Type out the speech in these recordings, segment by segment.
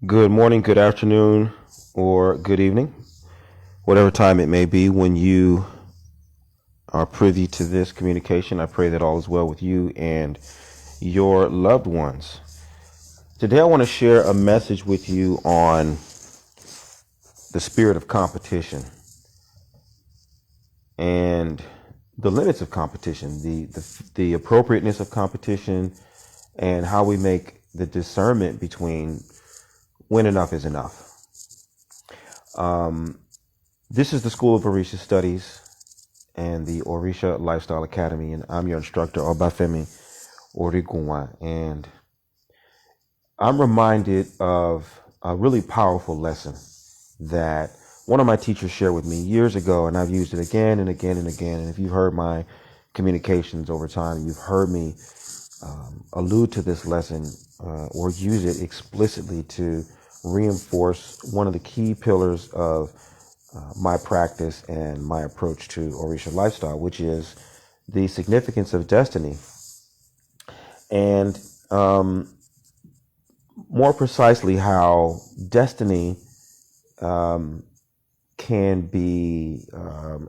Good morning, good afternoon, or good evening, whatever time it may be when you are privy to this communication. I pray that all is well with you and your loved ones. Today, I want to share a message with you on the spirit of competition and the limits of competition, the appropriateness of competition, and how we make the discernment between when enough is enough. This is the School of Orisha Studies and the Orisha Lifestyle Academy, and I'm your instructor, Obafemi Origunwa, and I'm reminded of a really powerful lesson that one of my teachers shared with me years ago, and I've used it again and again and again. And if you've heard my communications over time, you've heard me allude to this lesson or use it explicitly to reinforce one of the key pillars of my practice and my approach to Orisha lifestyle, which is the significance of destiny. And more precisely, how destiny can be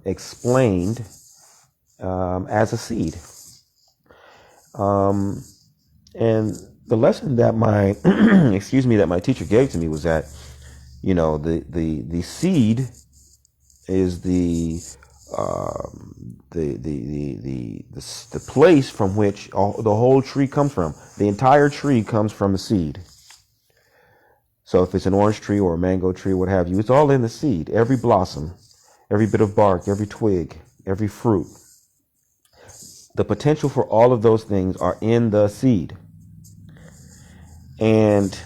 explained as a seed. And the lesson that my that my teacher gave to me was that, the seed is the place from which the whole tree comes from. The entire tree comes from the seed. So if it's an orange tree or a mango tree, what have you, it's all in the seed. Every blossom, every bit of bark, every twig, every fruit. The potential for all of those things are in the seed. And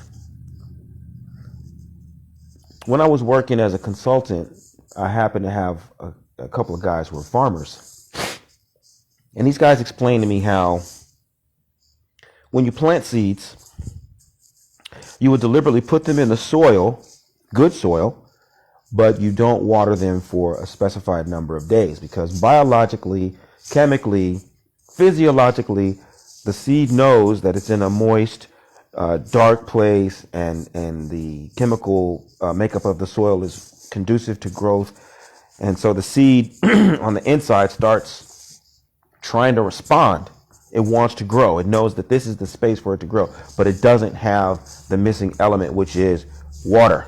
when I was working as a consultant, I happened to have a couple of guys who were farmers. And these guys explained to me how when you plant seeds, you would deliberately put them in the soil, good soil, but you don't water them for a specified number of days because biologically, chemically, physiologically, the seed knows that it's in a moist, dark place, and the chemical makeup of the soil is conducive to growth. And so the seed on the inside starts trying to respond. It wants to grow. It knows that this is the space for it to grow, but it doesn't have the missing element, which is water.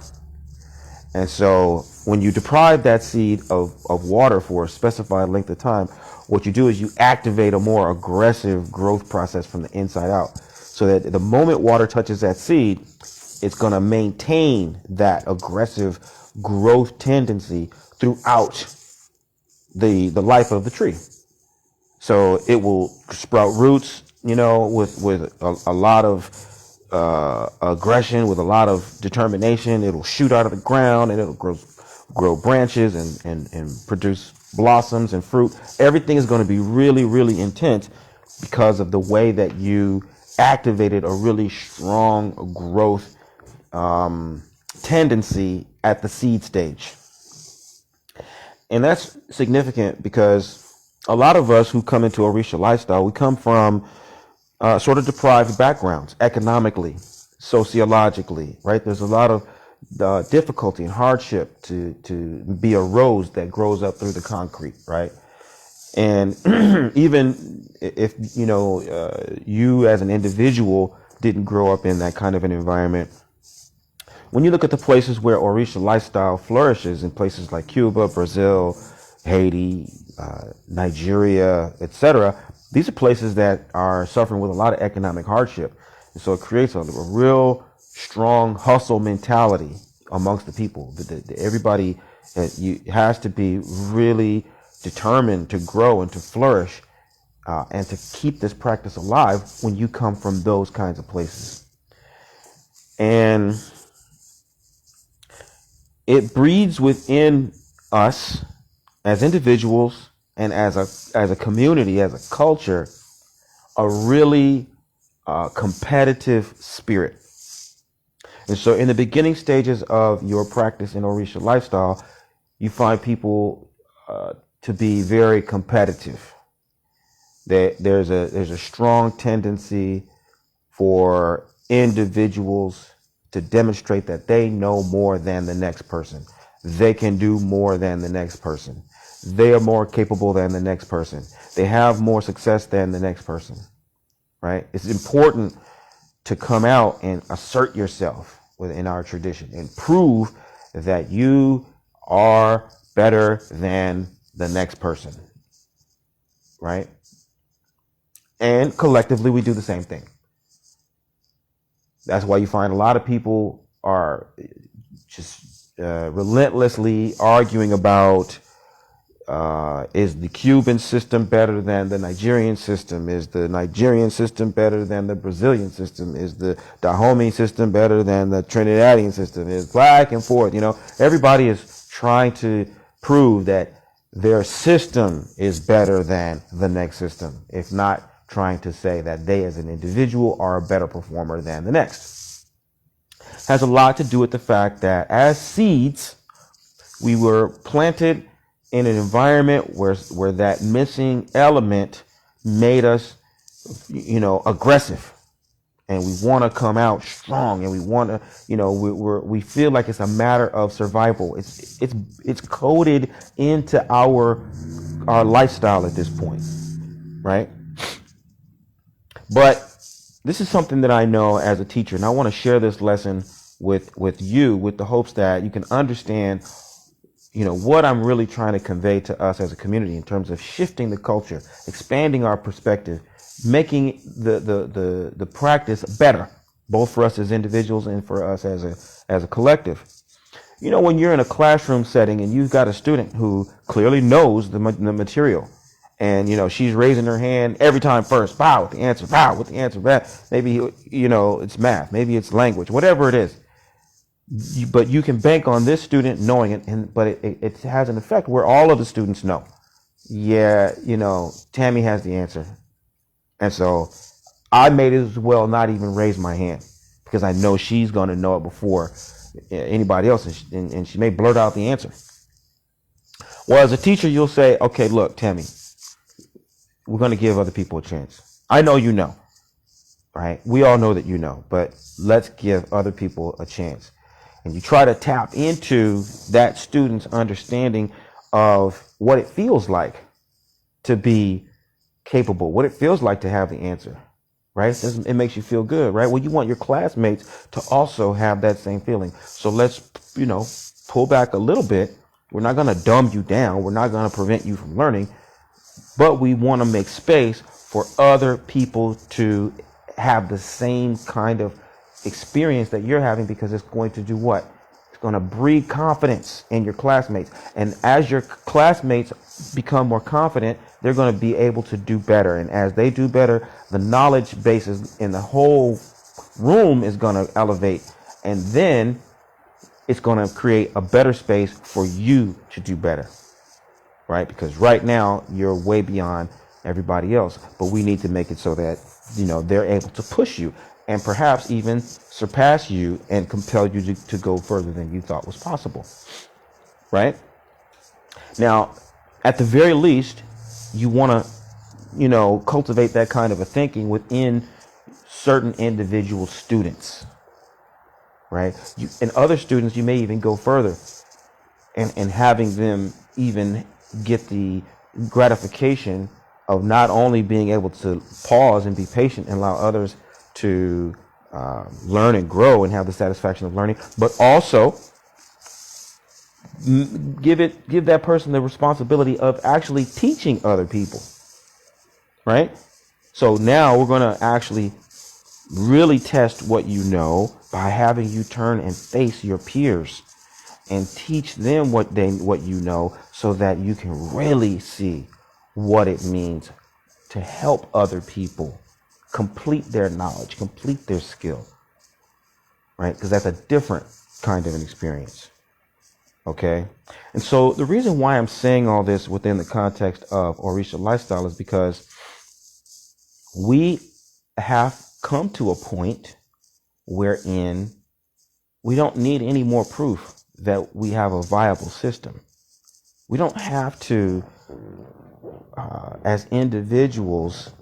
And so when you deprive that seed of water for a specified length of time, what you do is you activate a more aggressive growth process from the inside out, so that the moment water touches that seed, it's going to maintain that aggressive growth tendency throughout the life of the tree. So it will sprout roots, with a lot of aggression, with a lot of determination. It'll shoot out of the ground and it'll grow branches and produce blossoms and fruit. Everything is going to be really, really intense because of the way that you activated a really strong growth tendency at the seed stage. And that's significant because a lot of us who come into Orisha lifestyle, we come from sort of deprived backgrounds, economically, sociologically, right? There's a lot of difficulty and hardship to be a rose that grows up through the concrete, right? And even if, you as an individual didn't grow up in that kind of an environment, when you look at the places where Orisha lifestyle flourishes, in places like Cuba, Brazil, Haiti, Nigeria, etc., these are places that are suffering with a lot of economic hardship. And so it creates a real strong hustle mentality amongst the people. Everybody has to be really determined to grow and to flourish and to keep this practice alive when you come from those kinds of places. And it breeds within us as individuals and as a community, as a culture, a really competitive spirit. And so in the beginning stages of your practice in Orisha lifestyle, you find people to be very competitive. There's a strong tendency for individuals to demonstrate that they know more than the next person. They can do more than the next person. They are more capable than the next person. They have more success than the next person, right? It's important to come out and assert yourself within our tradition and prove that you are better than the next person, right? And collectively, we do the same thing. That's why you find a lot of people are just relentlessly arguing about is the Cuban system better than the Nigerian system? Is the Nigerian system better than the Brazilian system? Is the Dahomey system better than the Trinidadian system? Is back and forth. You know, everybody is trying to prove that their system is better than the next system, if not trying to say that they as an individual are a better performer than the next. Has a lot to do with the fact that as seeds, we were planted in an environment where that missing element made us, aggressive, and we want to come out strong, and we want to, we feel like it's a matter of survival. It's coded into our lifestyle at this point, right? But this is something that I know as a teacher, and I want to share this lesson with you, with the hopes that you can understand, what I'm really trying to convey to us as a community in terms of shifting the culture, expanding our perspective, making the practice better, both for us as individuals and for us as a collective. When you're in a classroom setting and you've got a student who clearly knows the material, and she's raising her hand every time first, bow with the answer, maybe it's math, maybe it's language, whatever it is. But you can bank on this student knowing it, but it has an effect where all of the students know, Tammy has the answer. And so I may as well not even raise my hand because I know she's going to know it before anybody else, and she may blurt out the answer. Well, as a teacher, you'll say, okay, look, Tammy, we're going to give other people a chance. I know you know, right? We all know that you know, but let's give other people a chance. And you try to tap into that student's understanding of what it feels like to be capable, what it feels like to have the answer, right? It makes you feel good, right? Well, you want your classmates to also have that same feeling. So let's, pull back a little bit. We're not going to dumb you down. We're not going to prevent you from learning, but we want to make space for other people to have the same kind of experience that you're having, because it's going to do what? It's going to breed confidence in your classmates. And as your classmates become more confident, they're going to be able to do better. And as they do better, the knowledge bases in the whole room is going to elevate. And then it's going to create a better space for you to do better, right? Because right now you're way beyond everybody else, but we need to make it so that, they're able to push you and perhaps even surpass you and compel you to go further than you thought was possible, right? Now, at the very least, you want to, cultivate that kind of a thinking within certain individual students, right? And other students, you may even go further and having them even get the gratification of not only being able to pause and be patient and allow others to learn and grow and have the satisfaction of learning, but also give that person the responsibility of actually teaching other people, right? So now we're going to actually really test what you know by having you turn and face your peers and teach them what you know, so that you can really see what it means to help other people complete their knowledge, complete their skill, right? Because that's a different kind of an experience. Okay. And so the reason why I'm saying all this within the context of Orisha lifestyle is because we have come to a point wherein we don't need any more proof that we have a viable system. We don't have to, as individuals,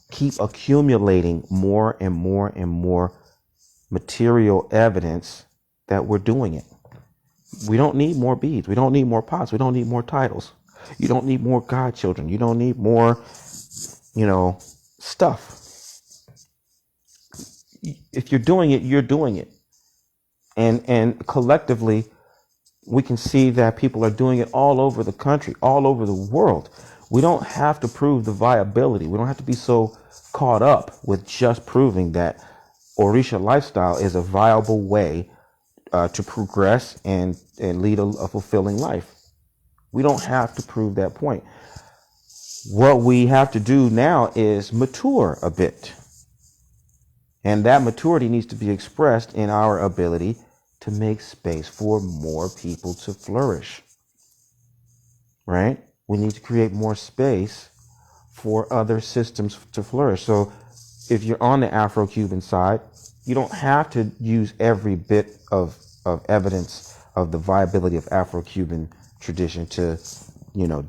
keep accumulating more and more and more material evidence that we're doing it. We don't need more beads. We don't need more pots. We don't need more titles. You don't need more godchildren. You don't need more, stuff. If you're doing it, you're doing it. And collectively, we can see that people are doing it all over the country, all over the world. We don't have to prove the viability. We don't have to be so caught up with just proving that Orisha lifestyle is a viable way to progress and lead a fulfilling life. We don't have to prove that point. What we have to do now is mature a bit. And that maturity needs to be expressed in our ability to make space for more people to flourish. Right? We need to create more space for other systems to flourish. So if you're on the Afro-Cuban side, you don't have to use every bit of evidence of the viability of Afro-Cuban tradition to,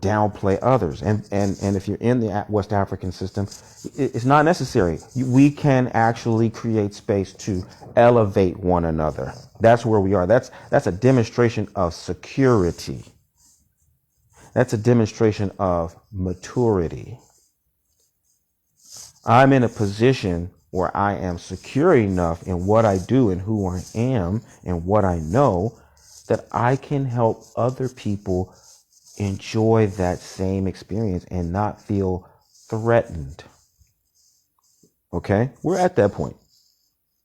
downplay others. And if you're in the West African system, it's not necessary. We can actually create space to elevate one another. That's where we are. That's a demonstration of security. That's a demonstration of maturity. I'm in a position where I am secure enough in what I do and who I am and what I know that I can help other people enjoy that same experience and not feel threatened. Okay? We're at that point.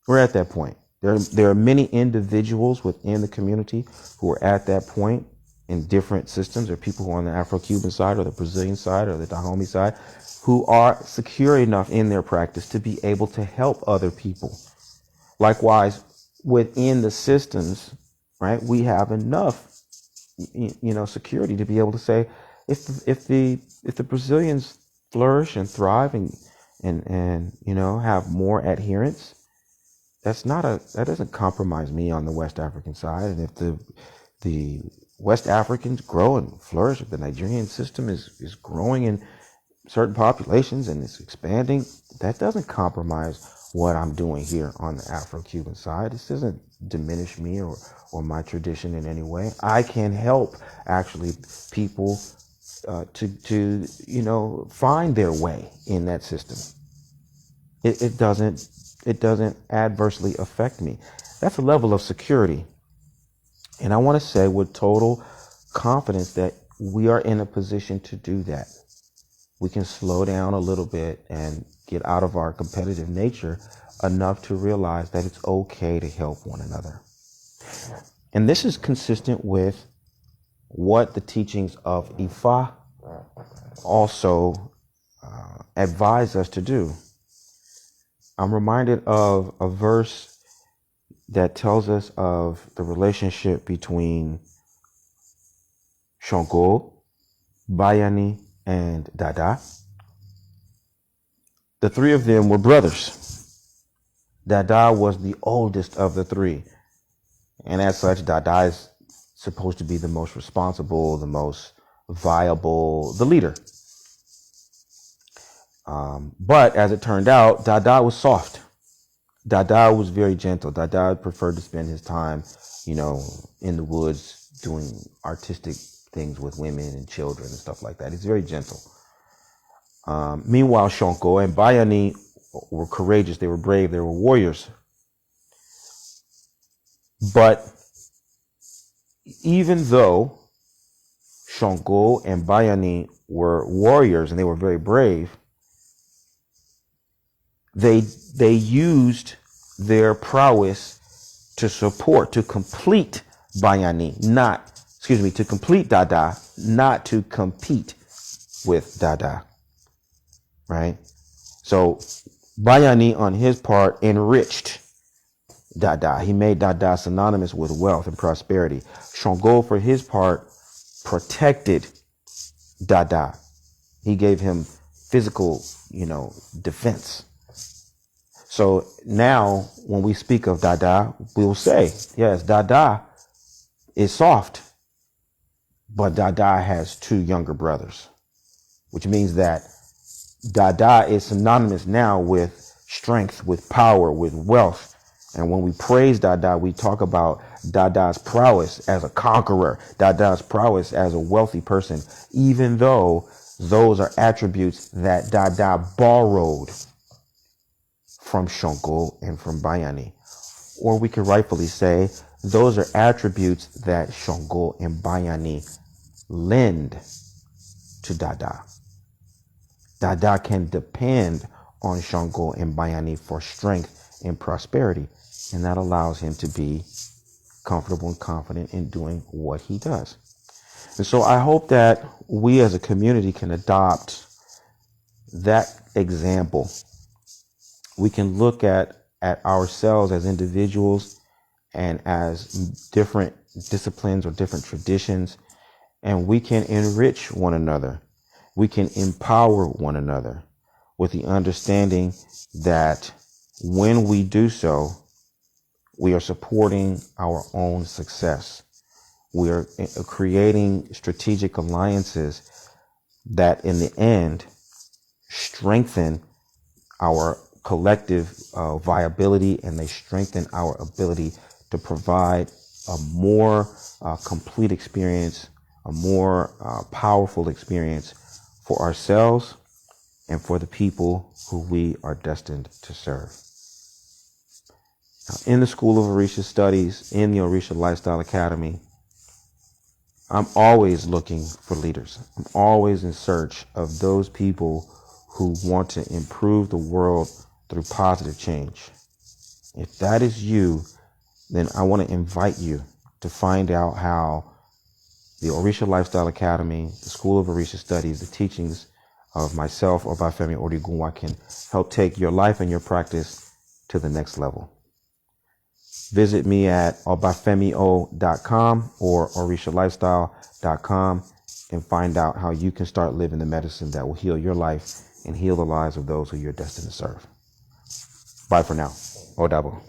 There are many individuals within the community who are at that point in different systems. There are people who are on the Afro-Cuban side or the Brazilian side or the Dahomey side who are secure enough in their practice to be able to help other people. Likewise, within the systems, right, we have enough, security to be able to say, if the Brazilians flourish and thrive and have more adherents, that doesn't compromise me on the West African side. And if the West Africans grow and flourish, if the Nigerian system is growing in certain populations and it's expanding, that doesn't compromise what I'm doing here on the Afro-Cuban side. This doesn't diminish me or my tradition in any way. I can help actually people to find their way in that system. It doesn't adversely affect me. That's a level of security. And I want to say with total confidence that we are in a position to do that. We can slow down a little bit and get out of our competitive nature enough to realize that it's okay to help one another. And this is consistent with what the teachings of Ifa also advise us to do. I'm reminded of a verse that tells us of the relationship between Sango, Bayani, and Dada. The three of them were brothers. Dada was the oldest of the three. And as such, Dada is supposed to be the most responsible, the most viable, the leader. But as it turned out, Dada was soft. Dada was very gentle. Dada preferred to spend his time, in the woods doing artistic things with women and children and stuff like that. He's very gentle. Meanwhile, Sango and Bayani were courageous. They were brave. They were warriors. But even though Sango and Bayani were warriors and they were very brave, they used their prowess to complete Bayani, to complete Dada, not to compete with Dada, right? So Bayani on his part enriched Dada. He made Dada synonymous with wealth and prosperity. Sango, for his part, protected Dada. He gave him physical, defense. So now when we speak of Dada, we'll say, yes, Dada is soft, but Dada has two younger brothers, which means that Dada is synonymous now with strength, with power, with wealth, And when we praise Dada, we talk about Dada's prowess as a conqueror, Dada's prowess as a wealthy person, even though those are attributes that Dada borrowed from Sango and from Bayani. Or we could rightfully say those are attributes that Sango and Bayani lend to Dada. Dada can depend on Sango and Bayani for strength and prosperity, and that allows him to be comfortable and confident in doing what he does. And so I hope that we as a community can adopt that example. We can look at ourselves as individuals and as different disciplines or different traditions, and we can enrich one another. We can empower one another with the understanding that when we do so, we are supporting our own success. We are creating strategic alliances that in the end strengthen our collective viability, and they strengthen our ability to provide a more complete experience, a more powerful experience for ourselves and for the people who we are destined to serve. Now, in the School of Orisha Studies, in the Orisha Lifestyle Academy, I'm always looking for leaders. I'm always in search of those people who want to improve the world through positive change. If that is you, then I want to invite you to find out how the Orisha Lifestyle Academy, the School of Orisha Studies, the teachings of myself, Obafemi Odigunwa, can help take your life and your practice to the next level. Visit me at obafemio.com or orishalifestyle.com and find out how you can start living the medicine that will heal your life and heal the lives of those who you're destined to serve. Bye for now. Odabo.